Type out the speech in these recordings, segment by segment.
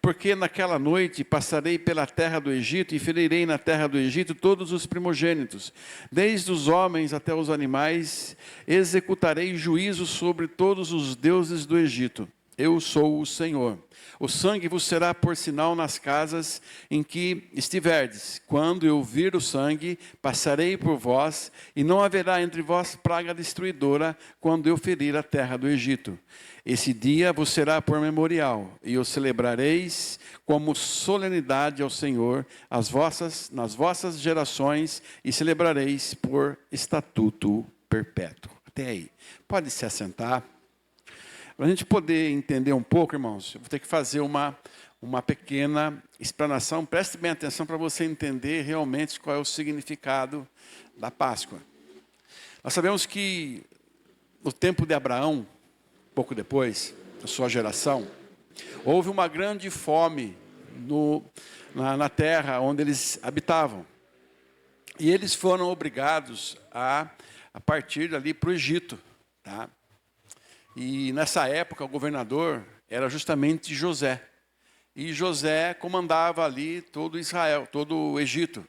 porque naquela noite passarei pela terra do Egito e ferirei na terra do Egito todos os primogênitos, desde os homens até os animais, executarei juízo sobre todos os deuses do Egito. Eu sou o Senhor. O sangue vos será por sinal nas casas em que estiverdes. Quando eu vir o sangue, passarei por vós, e não haverá entre vós praga destruidora, quando eu ferir a terra do Egito. Esse dia vos será por memorial, e o celebrareis como solenidade ao Senhor nas vossas gerações, e celebrareis por estatuto perpétuo. Até aí. Pode se assentar. Para a gente poder entender um pouco, irmãos, eu vou ter que fazer uma pequena explanação. Preste bem atenção para você entender realmente qual é o significado da Páscoa. Nós sabemos que no tempo de Abraão, pouco depois, da sua geração, houve uma grande fome na terra onde eles habitavam. E eles foram obrigados a partir dali para o Egito, tá? E nessa época o governador era justamente José. E José comandava ali todo Israel, todo o Egito.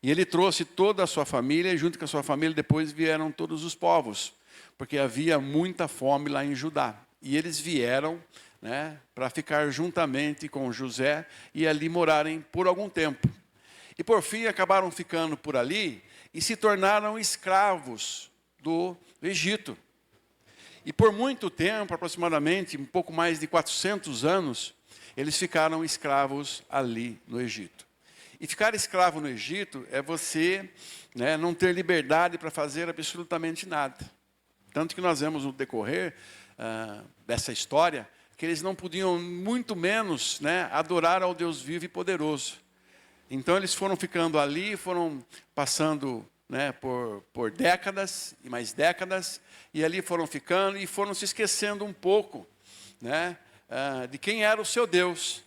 E ele trouxe toda a sua família, e junto com a sua família depois vieram todos os povos. Porque havia muita fome lá em Judá. E eles vieram, né, para ficar juntamente com José e ali morarem por algum tempo. E por fim acabaram ficando por ali e se tornaram escravos do Egito. E por muito tempo, aproximadamente um pouco mais de 400 anos, eles ficaram escravos ali no Egito. E ficar escravo no Egito é você, né, não ter liberdade para fazer absolutamente nada. Tanto que nós vemos no decorrer dessa história, que eles não podiam, muito menos, né, adorar ao Deus vivo e poderoso. Então eles foram ficando ali, foram passando, né, por décadas e mais décadas, e ali foram ficando e foram se esquecendo um pouco, né, de quem era o seu Deus,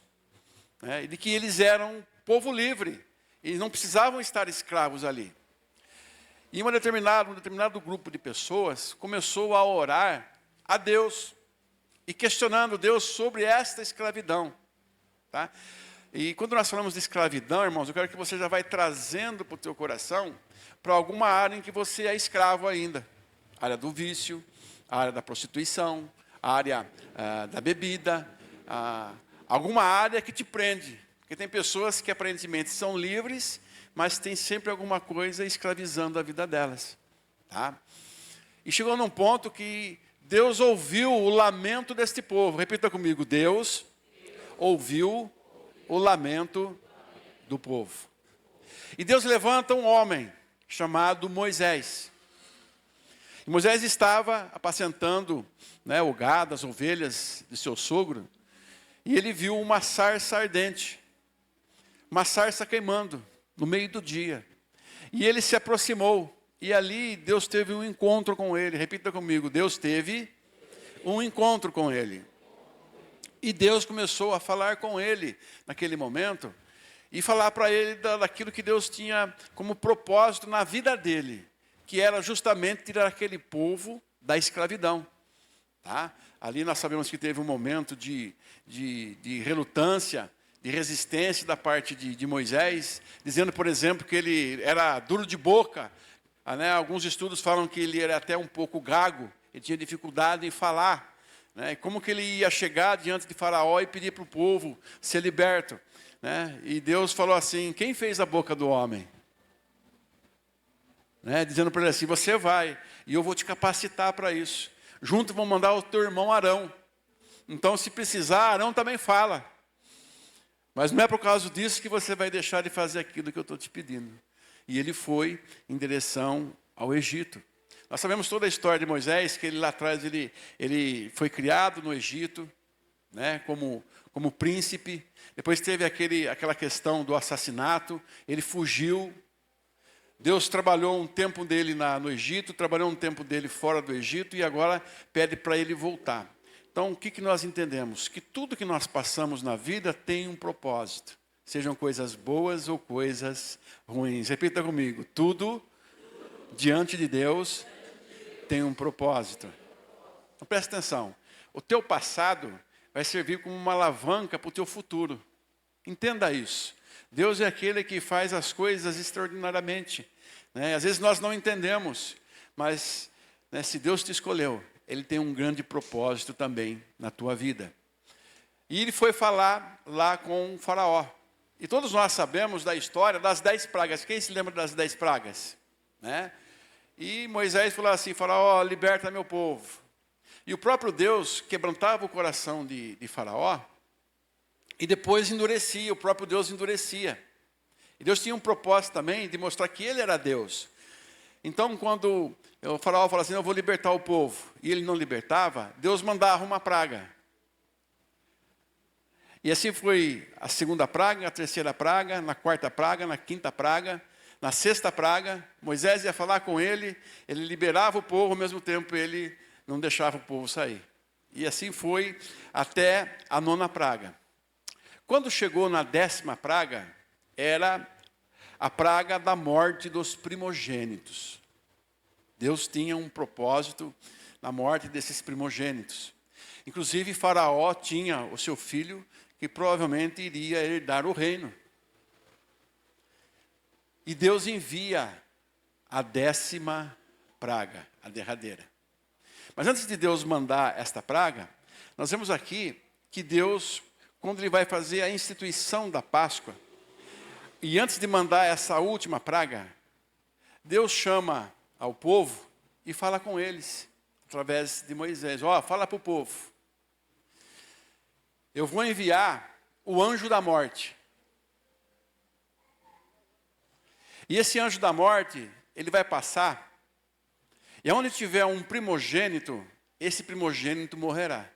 né, e de que eles eram um povo livre, e não precisavam estar escravos ali. E um determinado grupo de pessoas começou a orar a Deus, e questionando Deus sobre esta escravidão. Tá? E quando nós falamos de escravidão, irmãos, eu quero que você já vai trazendo para o teu coração, para alguma área em que você é escravo ainda. A área do vício, a área da prostituição, a área da bebida, alguma área que te prende. Porque tem pessoas que aparentemente são livres, mas tem sempre alguma coisa escravizando a vida delas. Tá? E chegou num ponto que Deus ouviu o lamento deste povo. Repita comigo, Deus ouviu o lamento do povo. E Deus levanta um homem chamado Moisés. E Moisés estava apacentando, né, o gado, as ovelhas de seu sogro, e ele viu uma sarça ardente, uma sarça queimando no meio do dia. E ele se aproximou, e ali Deus teve um encontro com ele. Repita comigo, Deus teve um encontro com ele. E Deus começou a falar com ele naquele momento, e falar para ele daquilo que Deus tinha como propósito na vida dele, que era justamente tirar aquele povo da escravidão. Tá? Ali nós sabemos que teve um momento de relutância, de resistência da parte de Moisés, dizendo, por exemplo, que ele era duro de boca. Né? Alguns estudos falam que ele era até um pouco gago, ele tinha dificuldade em falar. Né? Como que ele ia chegar diante de Faraó e pedir para o povo ser liberto? Né? E Deus falou assim, quem fez a boca do homem? Né? Dizendo para ele assim, você vai, e eu vou te capacitar para isso. Junto vou mandar o teu irmão Arão. Então, se precisar, Arão também fala. Mas não é por causa disso que você vai deixar de fazer aquilo que eu estou te pedindo. E ele foi em direção ao Egito. Nós sabemos toda a história de Moisés, que ele lá atrás ele foi criado no Egito, né, como príncipe. Depois teve aquela questão do assassinato, ele fugiu. Deus trabalhou um tempo dele no Egito, trabalhou um tempo dele fora do Egito, e agora pede para ele voltar. Então, o que nós entendemos? Que tudo que nós passamos na vida tem um propósito. Sejam coisas boas ou coisas ruins. Repita comigo. Tudo diante de Deus tem um propósito. Então, presta atenção. O teu passado vai servir como uma alavanca para o teu futuro. Entenda isso. Deus é aquele que faz as coisas extraordinariamente, né? Às vezes nós não entendemos, mas, né, se Deus te escolheu, Ele tem um grande propósito também na tua vida. E ele foi falar lá com o faraó. E todos nós sabemos da história das 10 pragas. Quem se lembra das 10 pragas? Né? E Moisés falou assim, faraó, liberta meu povo. E o próprio Deus quebrantava o coração de faraó, e depois endurecia, o próprio Deus endurecia. E Deus tinha um propósito também de mostrar que Ele era Deus. Então, quando o faraó falava assim, eu vou libertar o povo, e ele não libertava, Deus mandava uma praga. E assim foi a segunda praga, a terceira praga, na quarta praga, na quinta praga, na sexta praga. Moisés ia falar com ele liberava o povo, ao mesmo tempo ele não deixava o povo sair. E assim foi até a nona praga. Quando chegou na 10ª praga, era a praga da morte dos primogênitos. Deus tinha um propósito na morte desses primogênitos. Inclusive, Faraó tinha o seu filho, que provavelmente iria herdar o reino. E Deus envia a 10ª praga, a derradeira. Mas antes de Deus mandar esta praga, nós vemos aqui que Deus, quando Ele vai fazer a instituição da Páscoa, e antes de mandar essa última praga, Deus chama ao povo e fala com eles, através de Moisés. Fala para o povo. Eu vou enviar o anjo da morte. E esse anjo da morte, ele vai passar, e onde tiver um primogênito, esse primogênito morrerá.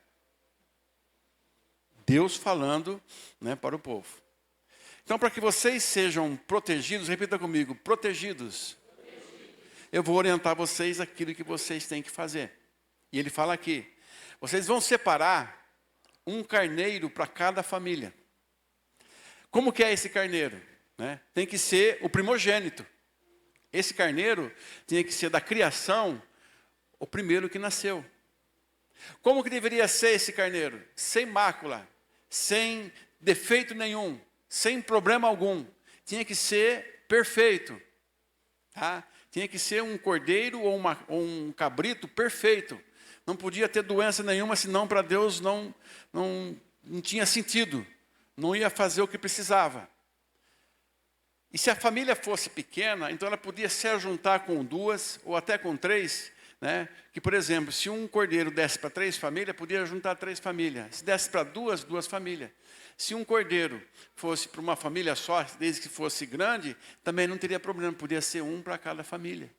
Deus falando, né, para o povo. Então, para que vocês sejam protegidos, repita comigo, protegidos. Eu vou orientar vocês aquilo que vocês têm que fazer. E ele fala aqui, vocês vão separar um carneiro para cada família. Como que é esse carneiro? Né? Tem que ser o primogênito. Esse carneiro tinha que ser da criação, o primeiro que nasceu. Como que deveria ser esse carneiro? Sem mácula, sem defeito nenhum, sem problema algum. Tinha que ser perfeito. Tá? Tinha que ser um cordeiro ou um cabrito perfeito. Não podia ter doença nenhuma, senão para Deus não tinha sentido. Não ia fazer o que precisava. E se a família fosse pequena, então ela podia se ajuntar com 2 ou até com 3, né? Que, por exemplo, se um cordeiro desse para 3 famílias, podia juntar 3 famílias. Se desse para 2 famílias. Se um cordeiro fosse para uma família só, desde que fosse grande, também não teria problema, podia ser um para cada família.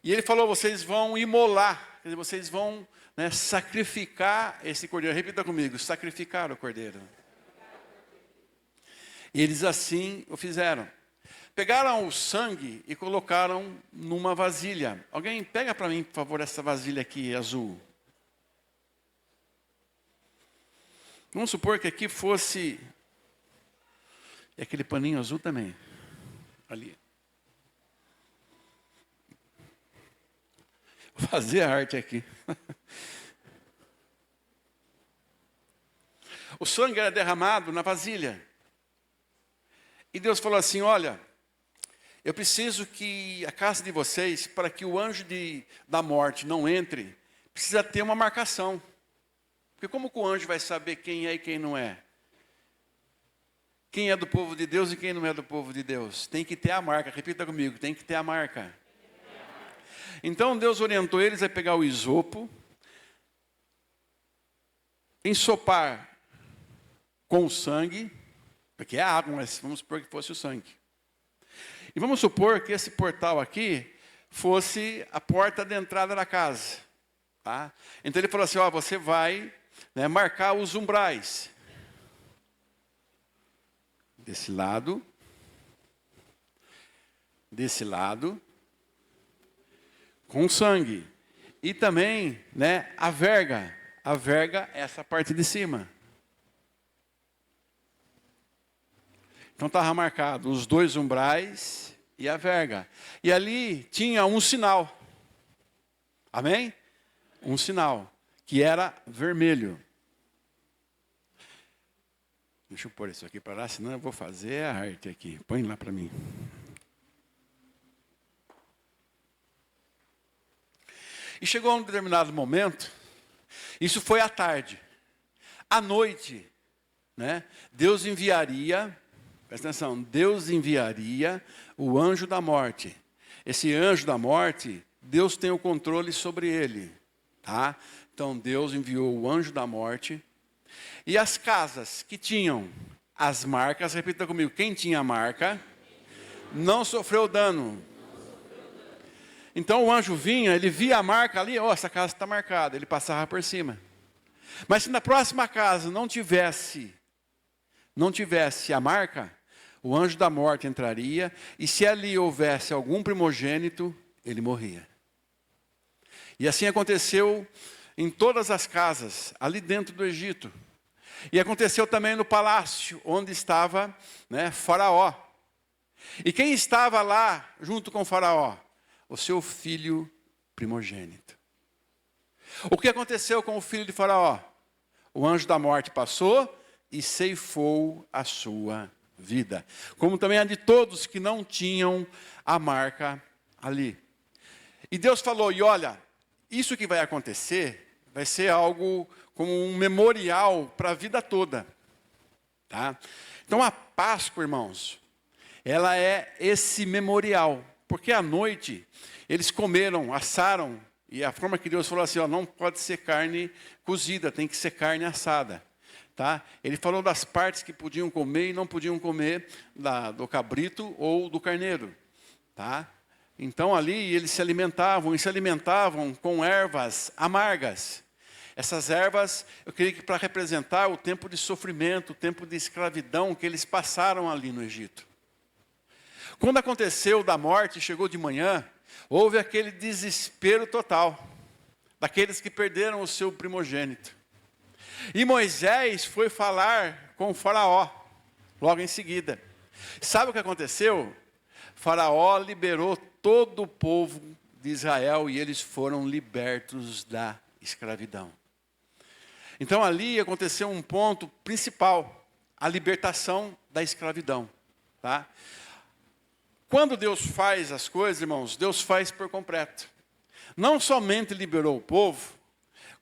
E ele falou, vocês vão imolar, quer dizer, vocês vão, né, sacrificar esse cordeiro. Repita comigo, sacrificar o cordeiro. E eles assim o fizeram. Pegaram o sangue e colocaram numa vasilha. Alguém pega para mim, por favor, essa vasilha aqui, azul. Vamos supor que aqui fosse... E aquele paninho azul também. Ali. Vou fazer a arte aqui. O sangue era derramado na vasilha. E Deus falou assim, olha, eu preciso que a casa de vocês, para que o anjo da morte não entre, precisa ter uma marcação. Porque como que o anjo vai saber quem é e quem não é? Quem é do povo de Deus e quem não é do povo de Deus? Tem que ter a marca, repita comigo, tem que ter a marca. Então Deus orientou eles a pegar o isopo, ensopar com o sangue, porque é água, mas vamos supor que fosse o sangue. E vamos supor que esse portal aqui fosse a porta de entrada da casa. Tá? Então ele falou assim, você vai, né, marcar os umbrais. Desse lado, com sangue. E também, né, a verga essa parte de cima. Então estava marcado os 2 umbrais e a verga. E ali tinha um sinal. Amém? Um sinal, que era vermelho. Deixa eu pôr isso aqui para lá, senão eu vou fazer a arte aqui. Põe lá para mim. E chegou um determinado momento, isso foi à tarde. À noite, né, Deus enviaria, presta atenção, Deus enviaria o anjo da morte. Esse anjo da morte, Deus tem o controle sobre ele. Tá? Então Deus enviou o anjo da morte. E as casas que tinham as marcas, repita comigo, quem tinha marca, não sofreu dano. Então o anjo vinha, ele via a marca ali, essa casa está marcada, ele passava por cima. Mas se na próxima casa não tivesse a marca, o anjo da morte entraria, e se ali houvesse algum primogênito, ele morria. E assim aconteceu em todas as casas, ali dentro do Egito. E aconteceu também no palácio, onde estava, né, Faraó. E quem estava lá junto com Faraó? O seu filho primogênito. O que aconteceu com o filho de Faraó? O anjo da morte passou e ceifou a sua vida. Como também a de todos que não tinham a marca ali. E Deus falou, e olha, isso que vai acontecer vai ser algo como um memorial para a vida toda. Tá? Então a Páscoa, irmãos, ela é esse memorial. Porque à noite eles comeram, assaram, e a forma que Deus falou assim, ó, não pode ser carne cozida, tem que ser carne assada. Tá? Ele falou das partes que podiam comer e não podiam comer do cabrito ou do carneiro. Tá? Então ali eles se alimentavam, e se alimentavam com ervas amargas. Essas ervas, eu creio que para representar o tempo de sofrimento, o tempo de escravidão que eles passaram ali no Egito. Quando aconteceu da morte, chegou de manhã, houve aquele desespero total, daqueles que perderam o seu primogênito. E Moisés foi falar com o Faraó, logo em seguida. Sabe o que aconteceu? Faraó liberou todo o povo de Israel e eles foram libertos da escravidão. Então ali aconteceu um ponto principal, a libertação da escravidão. Tá? Quando Deus faz as coisas, irmãos, Deus faz por completo. Não somente liberou o povo,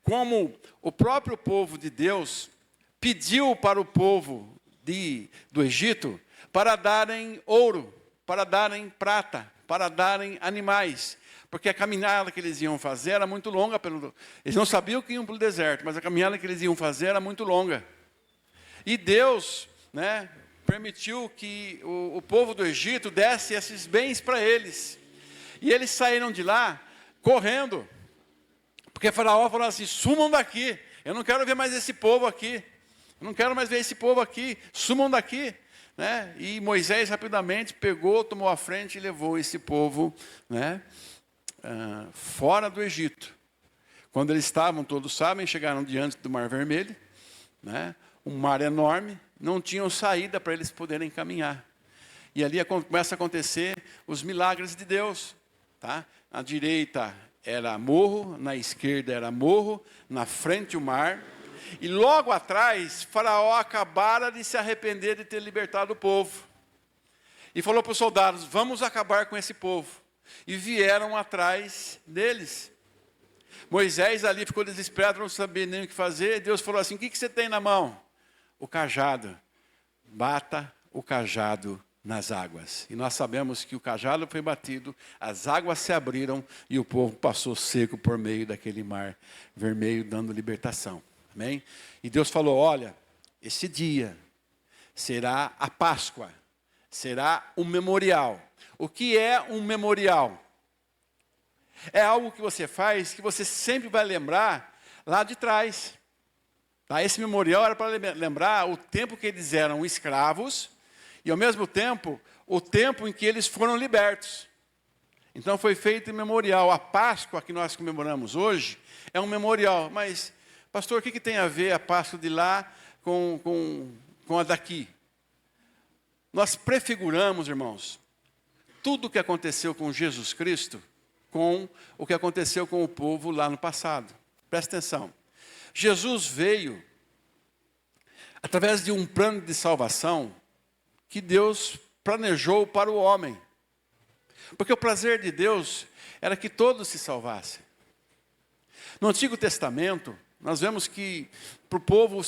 como o próprio povo de Deus pediu para o povo do Egito para darem ouro, para darem prata, para darem animais. Porque a caminhada que eles iam fazer era muito longa. Eles não sabiam que iam para o deserto, mas a caminhada que eles iam fazer era muito longa. E Deus, né, permitiu que o povo do Egito desse esses bens para eles. E eles saíram de lá correndo. Porque Faraó falou assim, sumam daqui. Eu não quero ver mais esse povo aqui. Eu não quero mais ver esse povo aqui. Sumam daqui. Né? E Moisés rapidamente pegou, tomou a frente e levou esse povo, né, fora do Egito. Quando eles estavam, todos sabem, chegaram diante do Mar Vermelho, né, um mar enorme, não tinham saída para eles poderem caminhar. E ali começa a acontecer os milagres de Deus. Tá? À direita era morro, na esquerda era morro, na frente o mar. E logo atrás, Faraó acabara de se arrepender de ter libertado o povo. E falou para os soldados, vamos acabar com esse povo. E vieram atrás deles. Moisés ali ficou desesperado, não sabia nem o que fazer. Deus falou assim, o que você tem na mão? O cajado. Bata o cajado nas águas. E nós sabemos que o cajado foi batido, as águas se abriram e o povo passou seco por meio daquele mar vermelho, dando libertação. Amém? E Deus falou, olha, esse dia será a Páscoa, será um memorial. O que é um memorial? É algo que você faz, que você sempre vai lembrar lá de trás. Tá? Esse memorial era para lembrar o tempo que eles eram escravos e, ao mesmo tempo, o tempo em que eles foram libertos. Então, foi feito um memorial. A Páscoa que nós comemoramos hoje é um memorial. Mas, pastor, o que tem a ver a Páscoa de lá com a daqui? Nós prefiguramos, irmãos, tudo o que aconteceu com Jesus Cristo com o que aconteceu com o povo lá no passado. Presta atenção. Jesus veio através de um plano de salvação que Deus planejou para o homem. Porque o prazer de Deus era que todos se salvassem. No Antigo Testamento, nós vemos que para o povo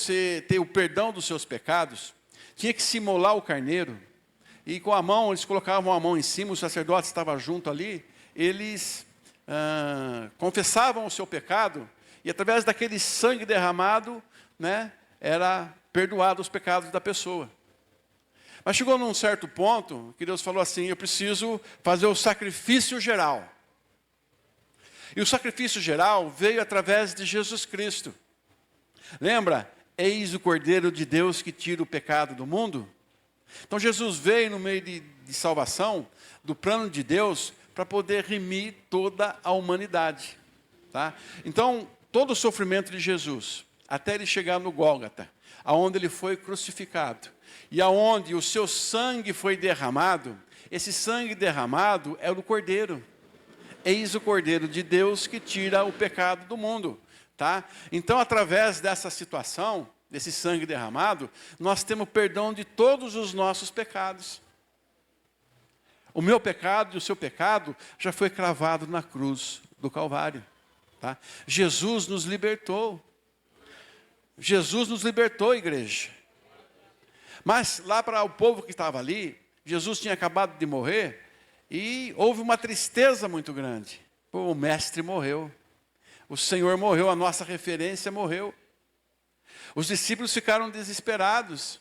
ter o perdão dos seus pecados, tinha que se imolar o carneiro. E com a mão, eles colocavam a mão em cima, o sacerdote estava junto ali, eles confessavam o seu pecado, e através daquele sangue derramado, né, era perdoado os pecados da pessoa. Mas chegou num certo ponto, que Deus falou assim, eu preciso fazer o sacrifício geral. E o sacrifício geral veio através de Jesus Cristo. Lembra? Eis o Cordeiro de Deus que tira o pecado do mundo. Então Jesus veio no meio de salvação, do plano de Deus, para poder remir toda a humanidade. Tá? Então, todo o sofrimento de Jesus, até ele chegar no Gólgota, aonde ele foi crucificado, e aonde o seu sangue foi derramado, esse sangue derramado é o do Cordeiro. Eis o Cordeiro de Deus que tira o pecado do mundo. Tá? Então, através dessa situação, desse sangue derramado, nós temos perdão de todos os nossos pecados. O meu pecado e o seu pecado já foi cravado na cruz do Calvário. Tá? Jesus nos libertou. Jesus nos libertou, igreja. Mas lá para o povo que estava ali, Jesus tinha acabado de morrer e houve uma tristeza muito grande. Pô, o mestre morreu. O Senhor morreu, a nossa referência morreu. Os discípulos ficaram desesperados.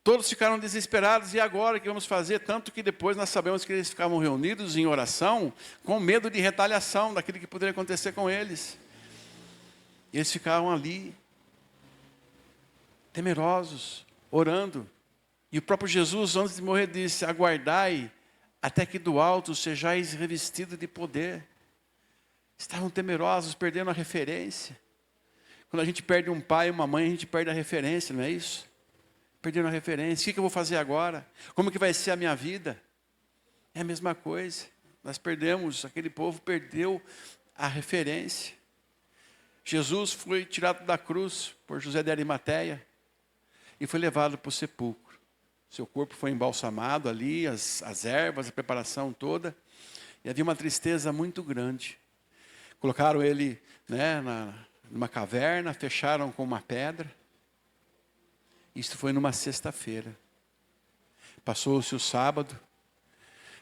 Todos ficaram desesperados, e agora o que vamos fazer? Tanto que depois nós sabemos que eles ficavam reunidos em oração, com medo de retaliação, daquilo que poderia acontecer com eles. E eles ficaram ali, temerosos, orando. E o próprio Jesus, antes de morrer, disse, aguardai, até que do alto sejais revestidos de poder. Estavam temerosos, perdendo a referência. Quando a gente perde um pai e uma mãe, a gente perde a referência, não é isso? Perdendo a referência. O que eu vou fazer agora? Como que vai ser a minha vida? É a mesma coisa. Nós perdemos, aquele povo perdeu a referência. Jesus foi tirado da cruz por José de Arimateia e foi levado para o sepulcro. Seu corpo foi embalsamado ali, as ervas, a preparação toda. E havia uma tristeza muito grande. Colocaram ele, né, numa caverna, fecharam com uma pedra. Isso foi numa sexta-feira. Passou-se o sábado,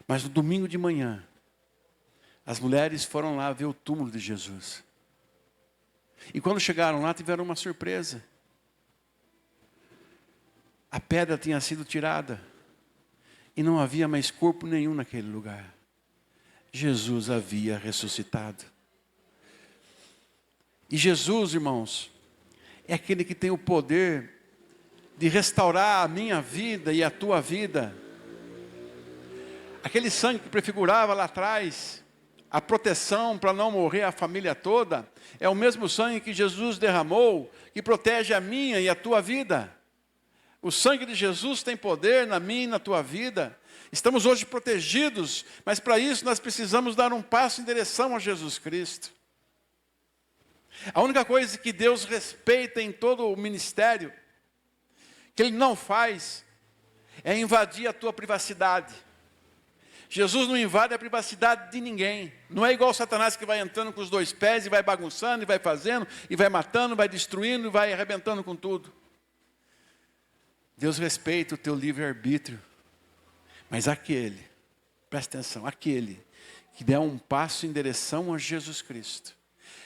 mas no domingo de manhã, as mulheres foram lá ver o túmulo de Jesus. E quando chegaram lá, tiveram uma surpresa. A pedra tinha sido tirada e não havia mais corpo nenhum naquele lugar. Jesus havia ressuscitado. E Jesus, irmãos, é aquele que tem o poder de restaurar a minha vida e a tua vida. Aquele sangue que prefigurava lá atrás a proteção para não morrer a família toda, é o mesmo sangue que Jesus derramou, que protege a minha e a tua vida. O sangue de Jesus tem poder na minha e na tua vida. Estamos hoje protegidos, mas para isso nós precisamos dar um passo em direção a Jesus Cristo. A única coisa que Deus respeita em todo o ministério, que Ele não faz, é invadir a tua privacidade. Jesus não invade a privacidade de ninguém. Não é igual Satanás que vai entrando com os dois pés e vai bagunçando, e vai fazendo, e vai matando, vai destruindo, e vai arrebentando com tudo. Deus respeita o teu livre-arbítrio. Mas aquele, presta atenção, aquele que der um passo em direção a Jesus Cristo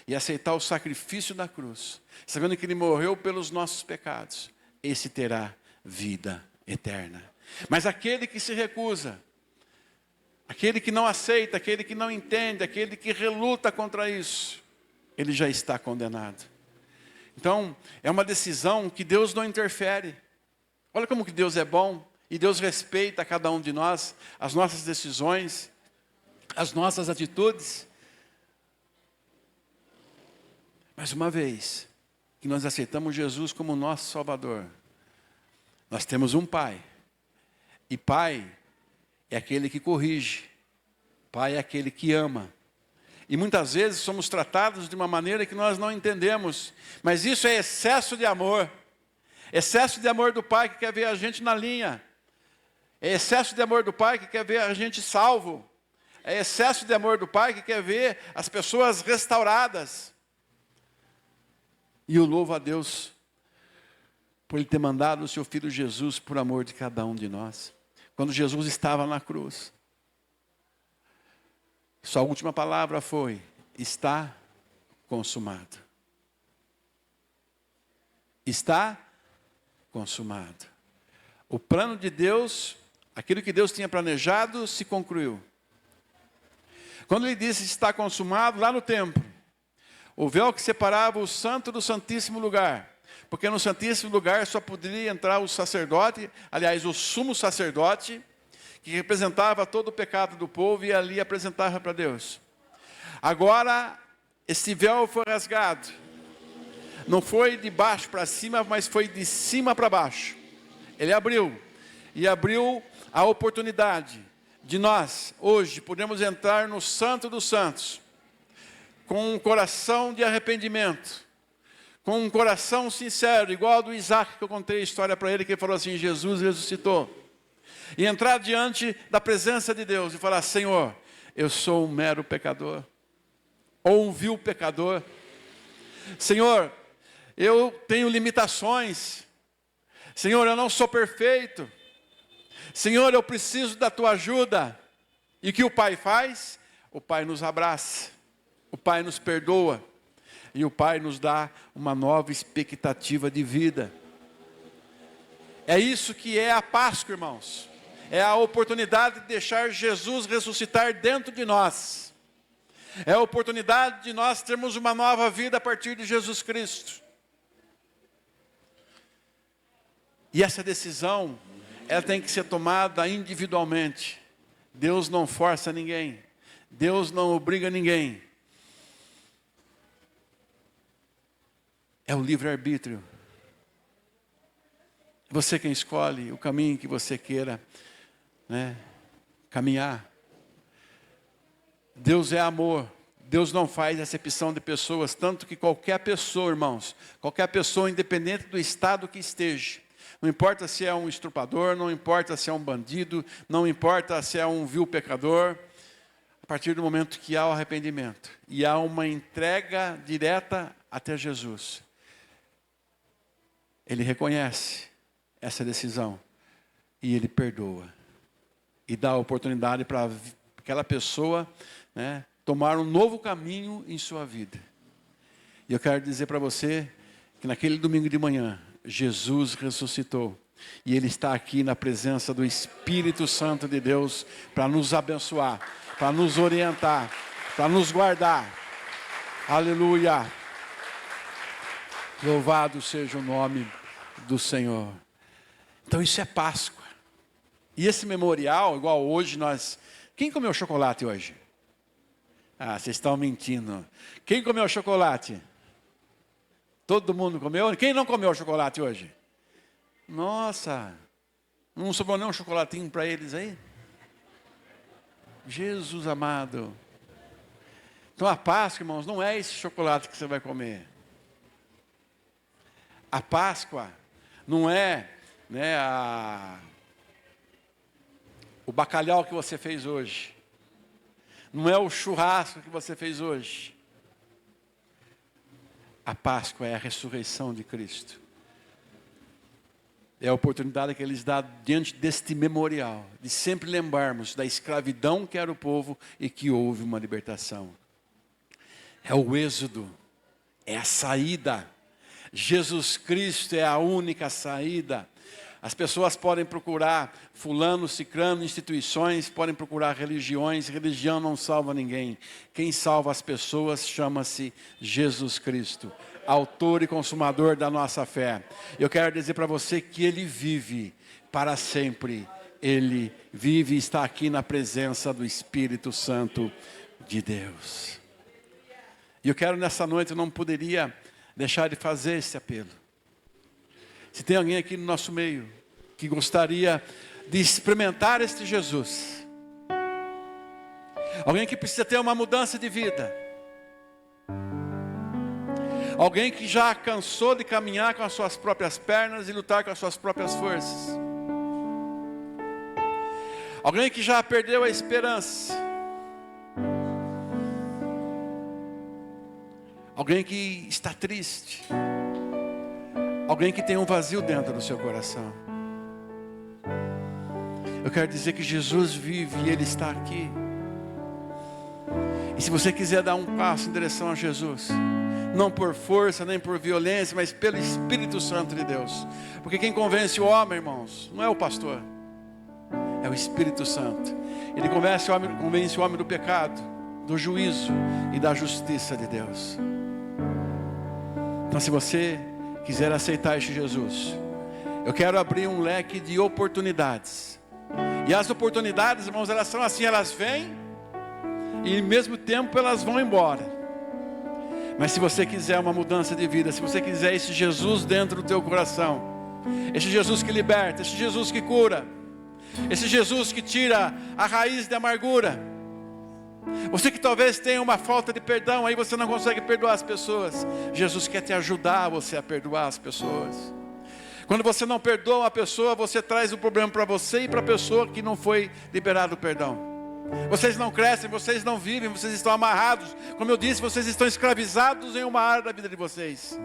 e aceitar o sacrifício da cruz, sabendo que Ele morreu pelos nossos pecados, esse terá vida eterna. Mas aquele que se recusa, aquele que não aceita, aquele que não entende, aquele que reluta contra isso, ele já está condenado. Então, é uma decisão que Deus não interfere. Olha como que Deus é bom, e Deus respeita cada um de nós, as nossas decisões, as nossas atitudes. Mas uma vez que nós aceitamos Jesus como nosso Salvador, nós temos um Pai. E Pai é aquele que corrige. Pai é aquele que ama. E muitas vezes somos tratados de uma maneira que nós não entendemos. Mas isso é excesso de amor. Excesso de amor do Pai que quer ver a gente na linha. É excesso de amor do Pai que quer ver a gente salvo. É excesso de amor do Pai que quer ver as pessoas restauradas. E eu louvo a Deus por Ele ter mandado o seu Filho Jesus por amor de cada um de nós. Quando Jesus estava na cruz, sua última palavra foi: está consumado. Está consumado. O plano de Deus, aquilo que Deus tinha planejado, se concluiu. Quando Ele disse está consumado, lá no templo, o véu que separava o santo do santíssimo lugar, porque no santíssimo lugar só poderia entrar o sacerdote, aliás, o sumo sacerdote, que representava todo o pecado do povo e ali apresentava para Deus. Agora, esse véu foi rasgado. Não foi de baixo para cima, mas foi de cima para baixo. Ele abriu. E abriu a oportunidade de nós, hoje, podemos entrar no Santo dos Santos, com um coração de arrependimento, com um coração sincero, igual ao do Isaac, que eu contei a história para ele, que ele falou assim: Jesus ressuscitou. E entrar diante da presença de Deus e falar: Senhor, eu sou um mero pecador, ou um vil pecador. Senhor, eu tenho limitações. Senhor, eu não sou perfeito. Senhor, eu preciso da tua ajuda. E o que o Pai faz? O Pai nos abraça, o Pai nos perdoa, e o Pai nos dá uma nova expectativa de vida. É isso que é a Páscoa, irmãos. É a oportunidade de deixar Jesus ressuscitar dentro de nós. É a oportunidade de nós termos uma nova vida a partir de Jesus Cristo. E essa decisão, ela tem que ser tomada individualmente. Deus não força ninguém. Deus não obriga ninguém. É o livre-arbítrio. Você quem escolhe o caminho que você queira, né, caminhar. Deus é amor. Deus não faz acepção de pessoas, tanto que qualquer pessoa, irmãos, qualquer pessoa, independente do estado que esteja, não importa se é um estuprador, não importa se é um bandido, não importa se é um vil pecador, a partir do momento que há o arrependimento e há uma entrega direta até Jesus, Ele reconhece essa decisão e Ele perdoa e dá a oportunidade para aquela pessoa, né, tomar um novo caminho em sua vida. E eu quero dizer para você que naquele domingo de manhã, Jesus ressuscitou. E Ele está aqui na presença do Espírito Santo de Deus para nos abençoar, para nos orientar, para nos guardar. Aleluia! Louvado seja o nome do Senhor. Então isso é Páscoa. E esse memorial, igual hoje nós... Quem comeu chocolate hoje? Ah, vocês estão mentindo. Quem comeu chocolate? Todo mundo comeu? Quem não comeu chocolate hoje? Nossa, não sobrou nem um chocolatinho para eles aí? Jesus amado. Então a Páscoa, irmãos, não é esse chocolate que você vai comer. A Páscoa não é, né, o bacalhau que você fez hoje. Não é o churrasco que você fez hoje. A Páscoa é a ressurreição de Cristo. É a oportunidade que Ele nos dá diante deste memorial, de sempre lembrarmos da escravidão que era o povo e que houve uma libertação. É o êxodo, é a saída. Jesus Cristo é a única saída. As pessoas podem procurar fulano, cicrano, instituições, podem procurar religiões, religião não salva ninguém. Quem salva as pessoas chama-se Jesus Cristo, autor e consumador da nossa fé. Eu quero dizer para você que Ele vive para sempre. Ele vive e está aqui na presença do Espírito Santo de Deus. E eu quero nessa noite, eu não poderia deixar de fazer esse apelo. Se tem alguém aqui no nosso meio que gostaria de experimentar este Jesus, alguém que precisa ter uma mudança de vida, Alguém que já cansou de caminhar com as suas próprias pernas e lutar com as suas próprias forças. Alguém que já perdeu a esperança. Alguém que está triste. Alguém que tem um vazio dentro do seu coração. Eu quero dizer que Jesus vive e Ele está aqui. E se você quiser dar um passo em direção a Jesus, não por força, nem por violência, mas pelo Espírito Santo de Deus. Porque quem convence o homem, irmãos, não é o pastor, é o Espírito Santo. Ele convence o homem do pecado, do juízo e da justiça de Deus. Então, se você quiser aceitar este Jesus, eu quero abrir um leque de oportunidades. E as oportunidades, irmãos, elas são assim, elas vêm e ao mesmo tempo elas vão embora. Mas se você quiser uma mudança de vida, se você quiser esse Jesus dentro do teu coração, esse Jesus que liberta, esse Jesus que cura, esse Jesus que tira a raiz da amargura, você que talvez tenha uma falta de perdão, aí você não consegue perdoar as pessoas, Jesus quer te ajudar você a perdoar as pessoas. Quando você não perdoa uma pessoa, você traz o problema para você e para a pessoa que não foi liberado o perdão. Vocês não crescem, vocês não vivem, vocês estão amarrados. Como eu disse, vocês estão escravizados em uma área da vida de vocês.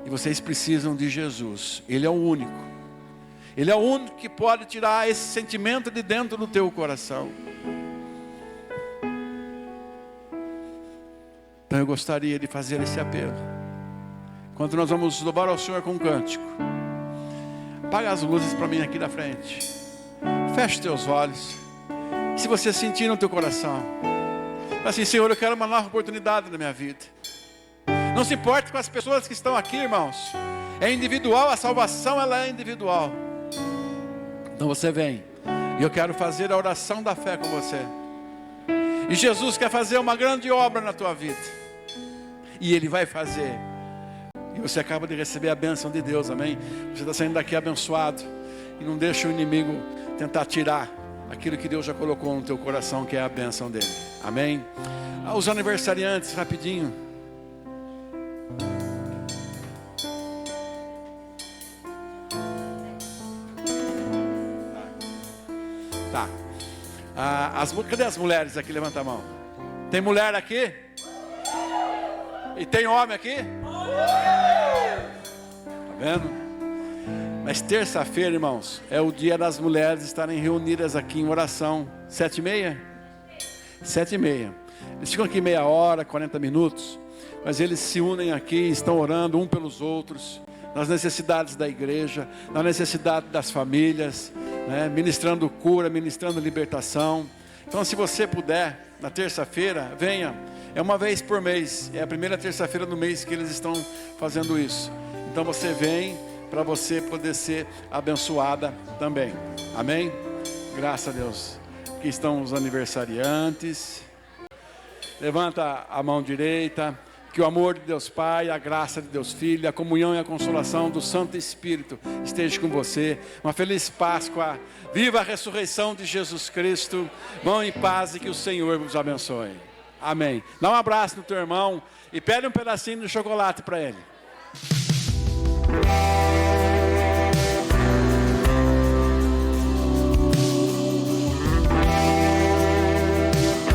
E vocês precisam de Jesus. Ele é o único. Ele é o único que pode tirar esse sentimento de dentro do teu coração. Então eu gostaria de fazer esse apelo. Enquanto nós vamos louvar ao Senhor com um cântico, apaga as luzes para mim aqui da frente. Feche teus olhos. Se você sentir no teu coração, assim, Senhor, eu quero uma nova oportunidade na minha vida. Não se importe com as pessoas que estão aqui, irmãos. É individual, a salvação ela é individual. Então você vem, e eu quero fazer a oração da fé com você. E Jesus quer fazer uma grande obra na tua vida. E Ele vai fazer. E você acaba de receber a bênção de Deus, amém? Você está saindo daqui abençoado. E não deixa o inimigo tentar tirar aquilo que Deus já colocou no teu coração, que é a bênção dele, amém? Os aniversariantes, rapidinho. Tá. Cadê as mulheres aqui? Levanta a mão. Tem mulher aqui? E tem homem aqui? Tá vendo? Mas terça-feira, irmãos, é o dia das mulheres estarem reunidas aqui em oração. 7h30? 7h30. Eles ficam aqui meia hora, 40 minutos. Mas eles se unem aqui, estão orando um pelos outros, nas necessidades da igreja, na necessidade das famílias, né? Ministrando cura, ministrando libertação. Então, se você puder, na terça-feira, venha. É uma vez por mês. É a primeira terça-feira do mês que eles estão fazendo isso. Então você vem, para você poder ser abençoada também, amém? Graças a Deus. Aqui estão os aniversariantes. Levanta a mão direita. Que o amor de Deus Pai, a graça de Deus Filho, a comunhão e a consolação do Santo Espírito esteja com você. Uma feliz Páscoa. Viva a ressurreição de Jesus Cristo. Vão em paz e que o Senhor vos abençoe. Amém. Dá um abraço no teu irmão e pede um pedacinho de chocolate para ele.